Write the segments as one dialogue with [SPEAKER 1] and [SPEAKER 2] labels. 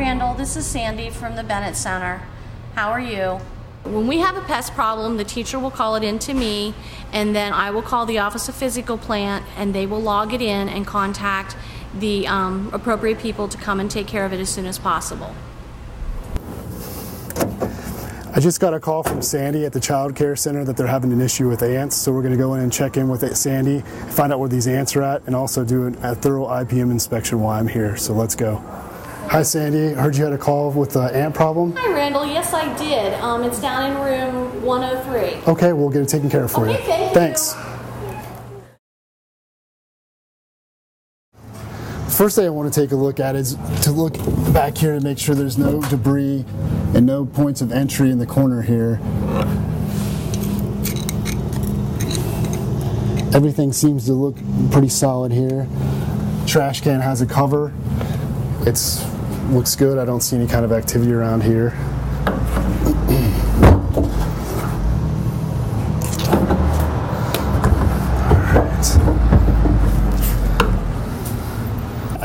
[SPEAKER 1] Randall, this is Sandy from the Bennett Center. How are you? When we have a pest problem, the teacher will call it in to me, and then I will call the Office of Physical Plant, and they will log it in and contact the appropriate people to come and take care of it as soon as possible.
[SPEAKER 2] I just got a call from Sandy at the Childcare Center that they're having an issue with ants, so we're going to go in and check in with Sandy, find out where these ants are at, and also do a thorough IPM inspection while I'm here. So let's go. Hi Sandy, I heard you had a call with the ant problem.
[SPEAKER 1] Hi Randall, yes I did. It's down in room 103.
[SPEAKER 2] Okay, we'll get it taken care of for you. Thanks. First thing I want to take a look at is to look back here to make sure there's no debris and no points of entry in the corner here. Everything seems to look pretty solid here. Trash can has a cover. Looks good. I don't see any kind of activity around here.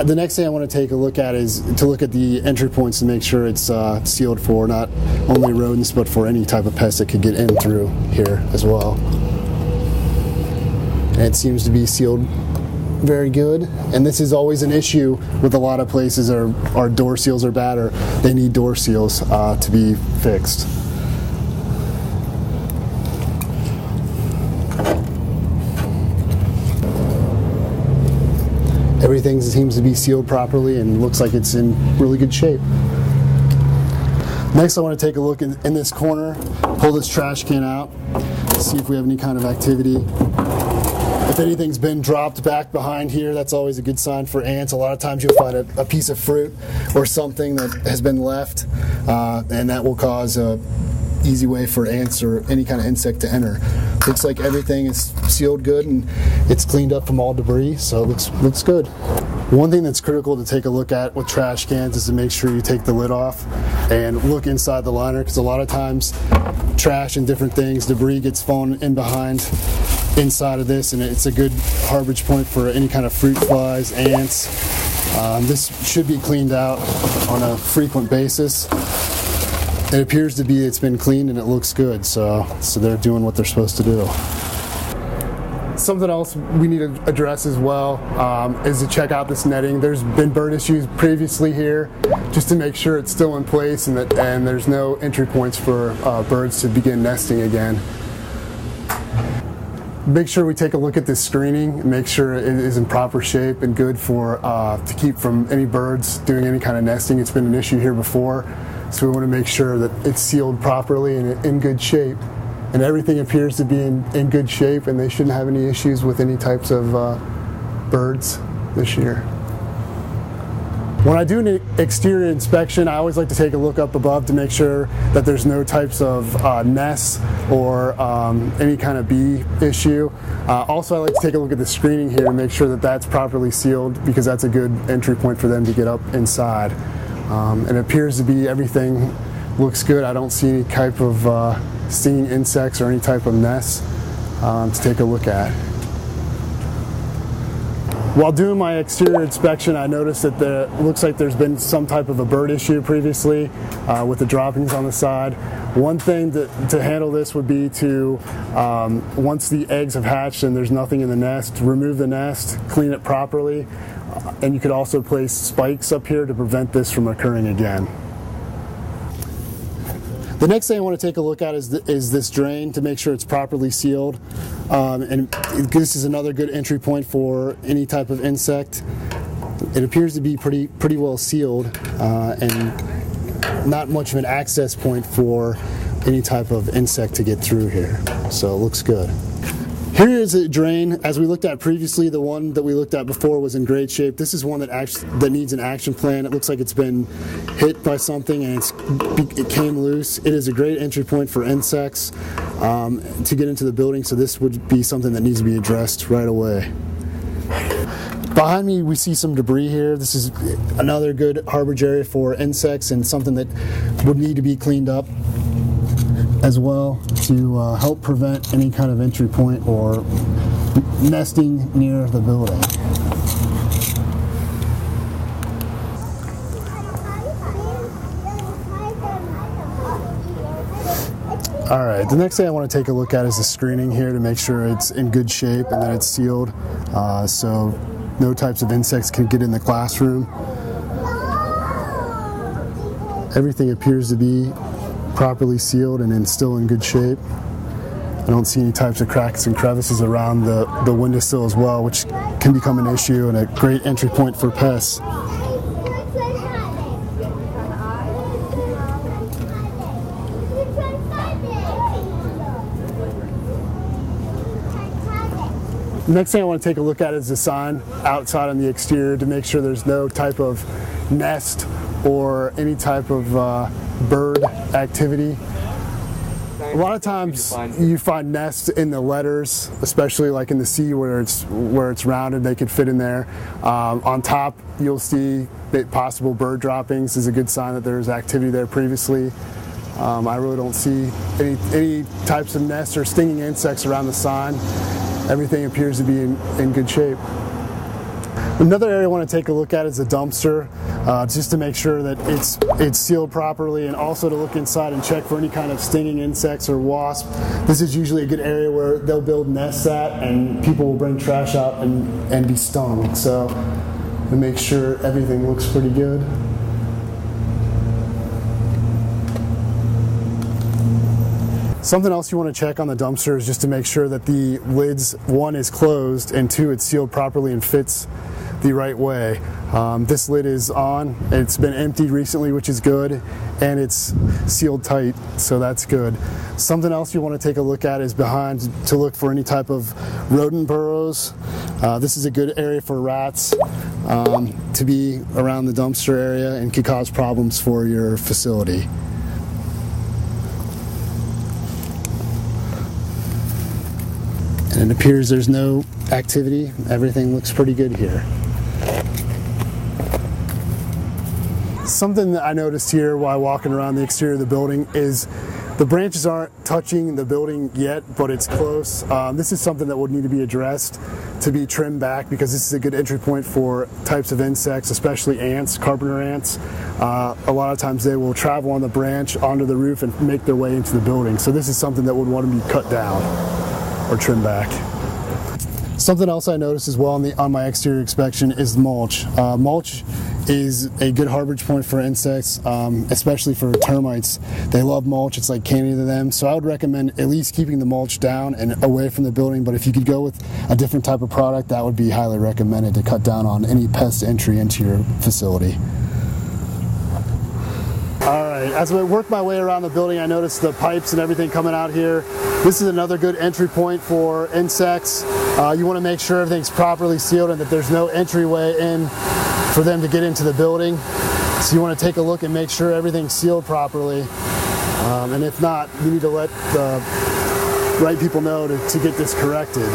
[SPEAKER 2] The next thing I want to take a look at is to look at the entry points to make sure it's sealed for not only rodents but for any type of pest that could get in through here as well. And it seems to be sealed very good, and this is always an issue with a lot of places. Our door seals are bad, or they need door seals to be fixed. Everything seems to be sealed properly and looks like it's in really good shape. Next I want to take a look in this corner, pull this trash can out, see if we have any kind of activity. If anything's been dropped back behind here, that's always a good sign for ants. A lot of times you'll find a piece of fruit or something that has been left, and that will cause an easy way for ants or any kind of insect to enter. Looks like everything is sealed good and it's cleaned up from all debris, so it looks good. One thing that's critical to take a look at with trash cans is to make sure you take the lid off and look inside the liner, because a lot of times trash and different things, debris gets fallen in behind inside of this, and it's a good harborage point for any kind of fruit flies, ants. This should be cleaned out on a frequent basis. It appears to be it's been cleaned and it looks good, so they're doing what they're supposed to do. Something else we need to address as well is to check out this netting. There's been bird issues previously here, just to make sure it's still in place and there's no entry points for birds to begin nesting again. Make sure we take a look at this screening, make sure it is in proper shape and good for to keep from any birds doing any kind of nesting. It's been an issue here before, so we want to make sure that it's sealed properly and in good shape. And everything appears to be in good shape, and they shouldn't have any issues with any types of birds this year. When I do an exterior inspection, I always like to take a look up above to make sure that there's no types of nests or any kind of bee issue. Also, I like to take a look at the screening here to make sure that that's properly sealed, because that's a good entry point for them to get up inside. And it appears to be everything looks good. I don't see any type of stinging insects or any type of nests to take a look at. While doing my exterior inspection, I noticed that it looks like there's been some type of a bird issue previously with the droppings on the side. One thing to handle this would be to, once the eggs have hatched and there's nothing in the nest, remove the nest, clean it properly, and you could also place spikes up here to prevent this from occurring again. The next thing I want to take a look at is this drain to make sure it's properly sealed. And this is another good entry point for any type of insect. It appears to be pretty well sealed and not much of an access point for any type of insect to get through here. So it looks good. Here is a drain. As we looked at previously, the one that we looked at before was in great shape. This is one that needs an action plan. It looks like it's been hit by something and it came loose. It is a great entry point for insects to get into the building, so this would be something that needs to be addressed right away. Behind me we see some debris here. This is another good harborage area for insects and something that would need to be cleaned up as well to help prevent any kind of entry point or nesting near the building. All right, the next thing I want to take a look at is the screening here to make sure it's in good shape and that it's sealed, so no types of insects can get in the classroom. Everything appears to be properly sealed and still in good shape. I don't see any types of cracks and crevices around the windowsill as well, which can become an issue and a great entry point for pests. The next thing I want to take a look at is the sign outside on the exterior to make sure there's no type of nest or any type of bird activity. A lot of times you find nests in the letters, especially like in the C where it's rounded, they could fit in there. On top you'll see that possible bird droppings is a good sign that there's activity there previously. I really don't see any types of nests or stinging insects around the sign. Everything appears to be in good shape. Another area I want to take a look at is the dumpster, just to make sure that it's sealed properly, and also to look inside and check for any kind of stinging insects or wasps. This is usually a good area where they'll build nests at, and people will bring trash out and be stung. So to make sure everything looks pretty good. Something else you want to check on the dumpster is just to make sure that the lids, one, is closed, and two, it's sealed properly and fits the right way. This lid is on, it's been emptied recently, which is good, and it's sealed tight, so that's good. Something else you want to take a look at is behind to look for any type of rodent burrows. This is a good area for rats to be around the dumpster area and could cause problems for your facility. And it appears there's no activity. Everything looks pretty good here. Something that I noticed here while walking around the exterior of the building is the branches aren't touching the building yet, but it's close. This is something that would need to be addressed to be trimmed back, because this is a good entry point for types of insects, especially ants, carpenter ants. A lot of times they will travel on the branch onto the roof and make their way into the building. So this is something that would want to be cut down or trim back. Something else I noticed as well on my exterior inspection is mulch. Mulch is a good harborage point for insects, especially for termites. They love mulch, it's like candy to them. So I would recommend at least keeping the mulch down and away from the building, but if you could go with a different type of product, that would be highly recommended to cut down on any pest entry into your facility. Alright, as I work my way around the building, I noticed the pipes and everything coming out here. This is another good entry point for insects. You want to make sure everything's properly sealed and that there's no entryway in for them to get into the building. So you want to take a look and make sure everything's sealed properly. And if not, you need to let the right people know to get this corrected.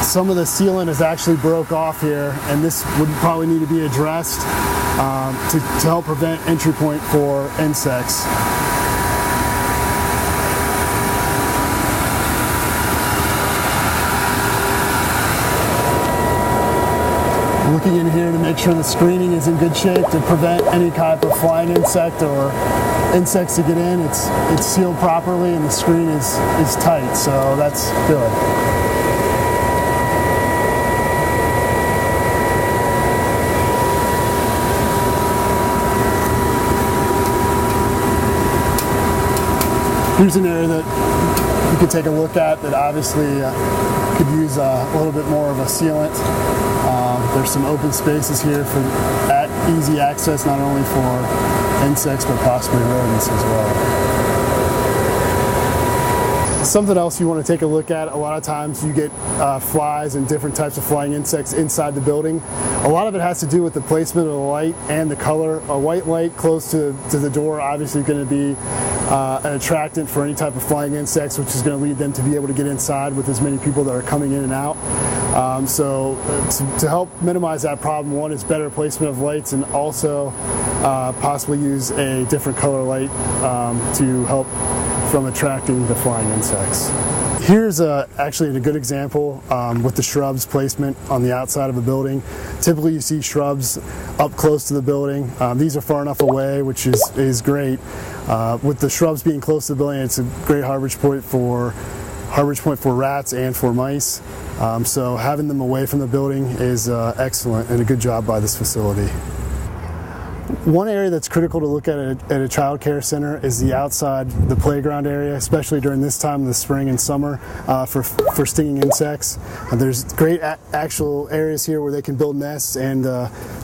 [SPEAKER 2] Some of the sealant is actually broke off here, and this would probably need to be addressed to help prevent entry point for insects. Looking in here to make sure the screening is in good shape to prevent any type of flying insect or insects to get in. It's sealed properly and the screen is tight, so that's good. Here's an area that you could take a look at that obviously could use a little bit more of a sealant. There's some open spaces here for easy access, not only for insects but possibly rodents as well. Something else you want to take a look at, a lot of times you get flies and different types of flying insects inside the building. A lot of it has to do with the placement of the light and the color. A white light close to the door obviously going to be an attractant for any type of flying insects, which is going to lead them to be able to get inside with as many people that are coming in and out. So to help minimize that problem, one is better placement of lights, and also possibly use a different color light to help from attracting the flying insects. Here's actually a good example with the shrubs placement on the outside of a building. Typically you see shrubs up close to the building. These are far enough away, which is great. With the shrubs being close to the building, it's a great harborage point for rats and for mice. So having them away from the building is excellent and a good job by this facility. One area that's critical to look at a child care center is the outside, the playground area, especially during this time of the spring and summer for stinging insects. There's great actual areas here where they can build nests and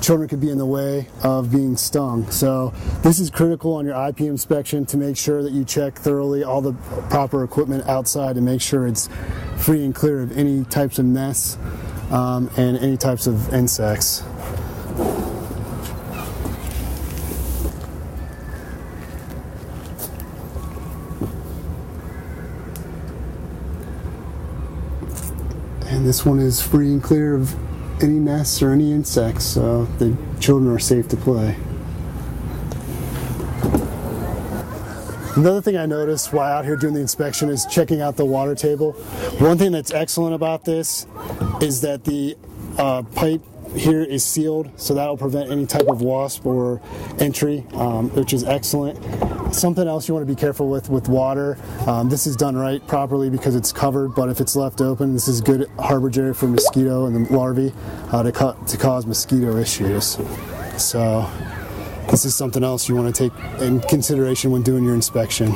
[SPEAKER 2] children could be in the way of being stung. So this is critical on your IPM inspection to make sure that you check thoroughly all the proper equipment outside and make sure it's free and clear of any types of nests and any types of insects. And this one is free and clear of any nests or any insects, so the children are safe to play. Another thing I noticed while out here doing the inspection is checking out the water table. One thing that's excellent about this is that the pipe here is sealed, so that will prevent any type of wasp or entry, which is excellent. Something else you want to be careful with water. This is done right properly because it's covered, but if it's left open, this is good harborage area for mosquito and the larvae to cause mosquito issues. So this is something else you want to take in consideration when doing your inspection.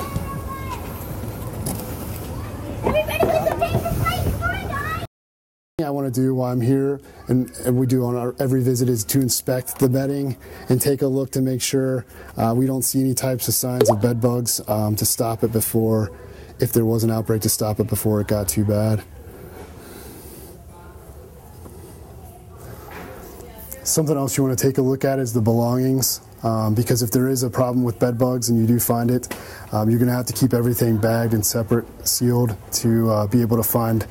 [SPEAKER 2] I want to do while I'm here, and we do on our every visit, is to inspect the bedding and take a look to make sure we don't see any types of signs of bed bugs to stop it before, if there was an outbreak, to stop it before it got too bad. Something else you want to take a look at is the belongings, because if there is a problem with bed bugs and you do find it, you're going to have to keep everything bagged and separate, sealed, to be able to find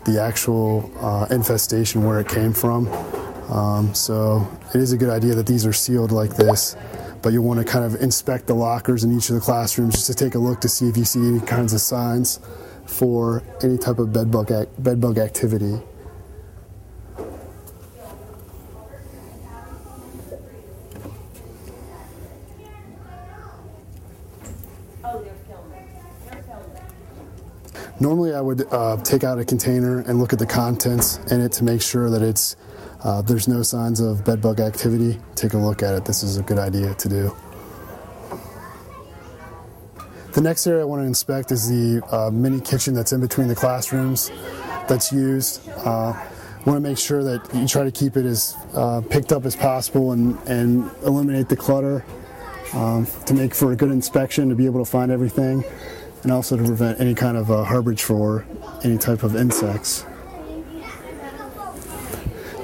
[SPEAKER 2] the actual infestation where it came from. So it is a good idea that these are sealed like this, but you'll want to kind of inspect the lockers in each of the classrooms just to take a look to see if you see any kinds of signs for any type of bed bug activity. Normally I would take out a container and look at the contents in it to make sure that it's there's no signs of bed bug activity. Take a look at it. This is a good idea to do. The next area I want to inspect is the mini kitchen that's in between the classrooms that's used. I want to make sure that you try to keep it as picked up as possible and eliminate the clutter to make for a good inspection, to be able to find everything, and also to prevent any kind of harborage for any type of insects.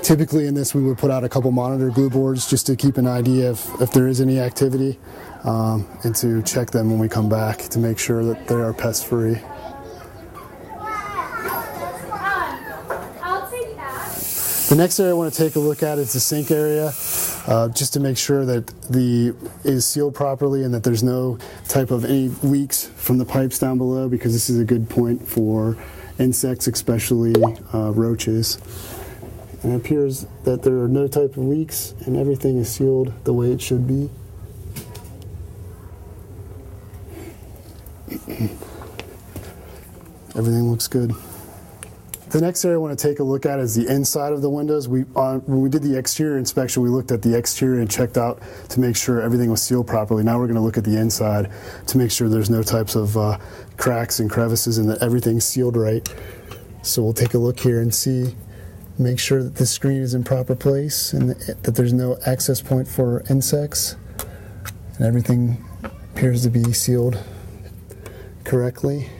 [SPEAKER 2] Typically in this we would put out a couple monitor glue boards just to keep an idea if there is any activity, and to check them when we come back to make sure that they are pest free. The next area I want to take a look at is the sink area, just to make sure that it is sealed properly and that there's no type of any leaks from the pipes down below, because this is a good point for insects, especially roaches. And it appears that there are no type of leaks and everything is sealed the way it should be. Everything looks good. The next area I want to take a look at is the inside of the windows. When we did the exterior inspection, we looked at the exterior and checked out to make sure everything was sealed properly. Now we're going to look at the inside to make sure there's no types of cracks and crevices and that everything's sealed right. So we'll take a look here and see, make sure that the screen is in proper place and that there's no access point for insects. And everything appears to be sealed correctly.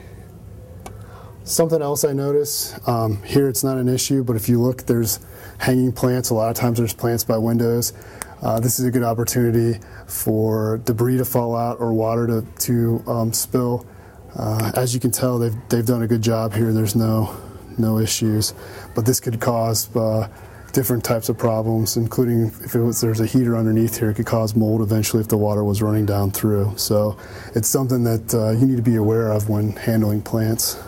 [SPEAKER 2] Something else I notice, here it's not an issue, but if you look, there's hanging plants. A lot of times there's plants by windows. This is a good opportunity for debris to fall out or water to spill. As you can tell, they've done a good job here. There's no issues, but this could cause different types of problems, including if there's a heater underneath here, it could cause mold eventually if the water was running down through. So it's something that you need to be aware of when handling plants.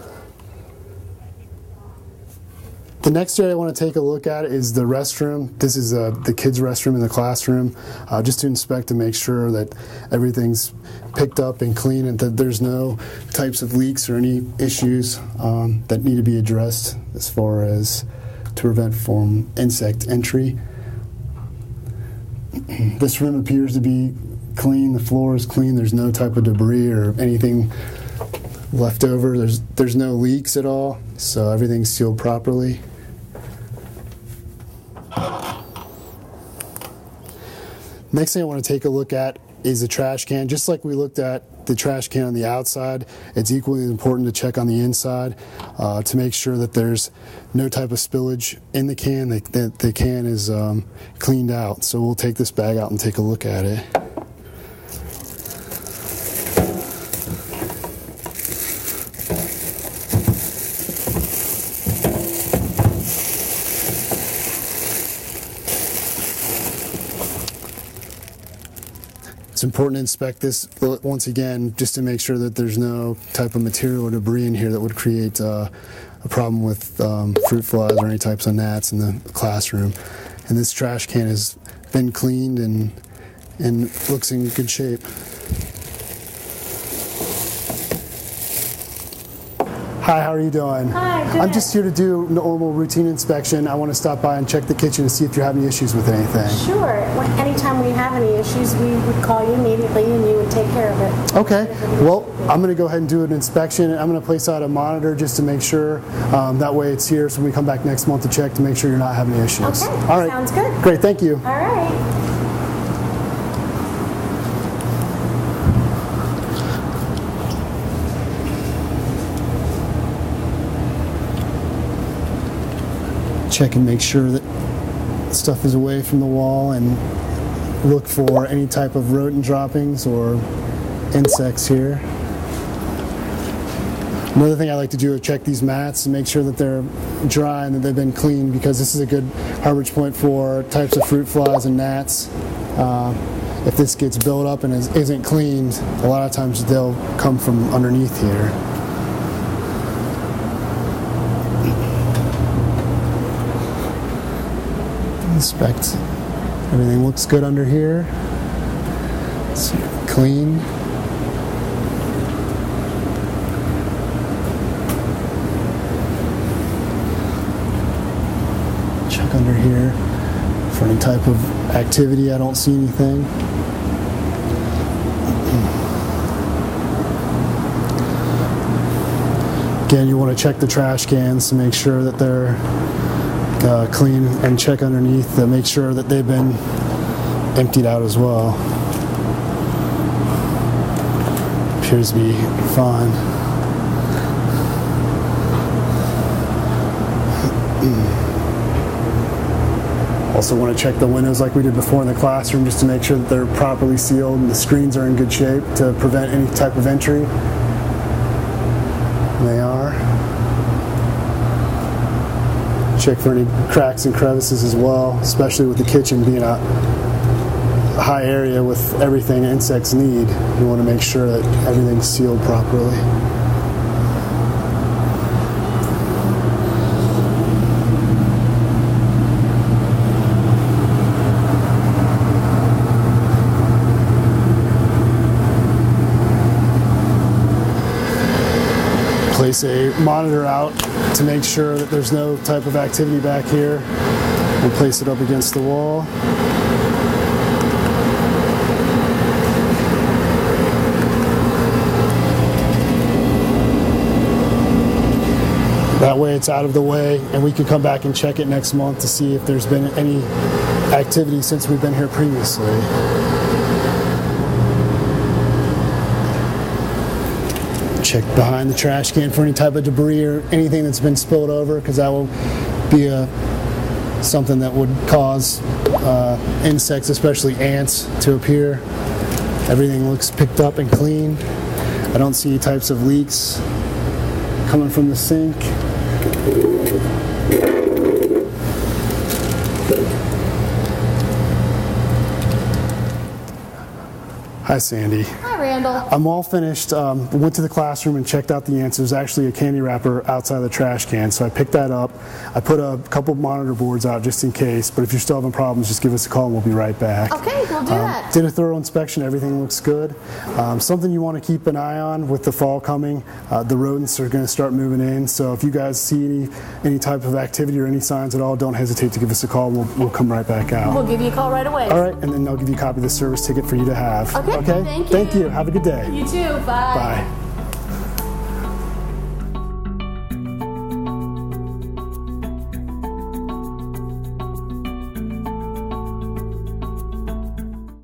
[SPEAKER 2] The next area I want to take a look at is the restroom. This is the kids' restroom in the classroom, just to inspect and make sure that everything's picked up and clean and that there's no types of leaks or any issues that need to be addressed as far as to prevent from insect entry. This room appears to be clean. The floor is clean. There's no type of debris or anything left over. There's no leaks at all, so everything's sealed properly. Next thing I want to take a look at is the trash can. Just like we looked at the trash can on the outside, it's equally important to check on the inside to make sure that there's no type of spillage in the can, that the can is cleaned out. So we'll take this bag out and take a look at it. It's important to inspect this once again just to make sure that there's no type of material or debris in here that would create a problem with fruit flies or any types of gnats in the classroom. And this trash can has been cleaned and looks in good shape. Hi, how are you doing?
[SPEAKER 3] Hi, good.
[SPEAKER 2] I'm just here to do a normal routine inspection. I want to stop by and check the kitchen to see if you're having issues with anything.
[SPEAKER 3] Sure. Anytime we have any issues, we would call you immediately and you would take care of it.
[SPEAKER 2] Okay. Well, I'm going to go ahead and do an inspection. I'm going to place out a monitor just to make sure. That way it's here so when we come back next month to check to make sure you're not having any issues.
[SPEAKER 3] Okay.
[SPEAKER 2] All right.
[SPEAKER 3] Sounds good.
[SPEAKER 2] Great. Thank you.
[SPEAKER 3] All right.
[SPEAKER 2] Check and make sure that stuff is away from the wall and look for any type of rodent droppings or insects here. Another thing I like to do is check these mats and make sure that they're dry and that they've been cleaned, because this is a good harborage point for types of fruit flies and gnats. If this gets built up and isn't cleaned, a lot of times they'll come from underneath here. Inspect. Everything looks good under here. It's clean. Check under here for any type of activity. I don't see anything. Again, you want to check the trash cans to make sure that they're clean, and check underneath to make sure that they've been emptied out as well. Appears to be fine. Also want to check the windows like we did before in the classroom just to make sure that they're properly sealed and the screens are in good shape to prevent any type of entry. They are. Check for any cracks and crevices as well, especially with the kitchen being a high area with everything insects need. You want to make sure that everything's sealed properly. Place a monitor out to make sure that there's no type of activity back here. We'll place it up against the wall. That way it's out of the way and we can come back and check it next month to see if there's been any activity since we've been here previously. Check behind the trash can for any type of debris or anything that's been spilled over, because that will be something that would cause insects, especially ants, to appear. Everything looks picked up and clean. I don't see any types of leaks coming from the sink. Hi, Sandy.
[SPEAKER 1] Hi, Randall.
[SPEAKER 2] I'm all finished. Went to the classroom and checked out the answers. Actually, a candy wrapper outside the trash can, so I picked that up. I put a couple monitor boards out just in case, but if you're still having problems, just give us a call and we'll be right back.
[SPEAKER 1] Okay, we'll do that.
[SPEAKER 2] Did a thorough inspection. Everything looks good. Something you want to keep an eye on with the fall coming, the rodents are going to start moving in, so if you guys see any type of activity or any signs at all, don't hesitate to give us a call. We'll come right back out.
[SPEAKER 1] We'll give you a call right away.
[SPEAKER 2] All right, and then they'll give you a copy of the service ticket for you to have.
[SPEAKER 1] Okay, thank you.
[SPEAKER 2] Thank you. Have a good day.
[SPEAKER 1] You too. Bye.
[SPEAKER 2] Bye.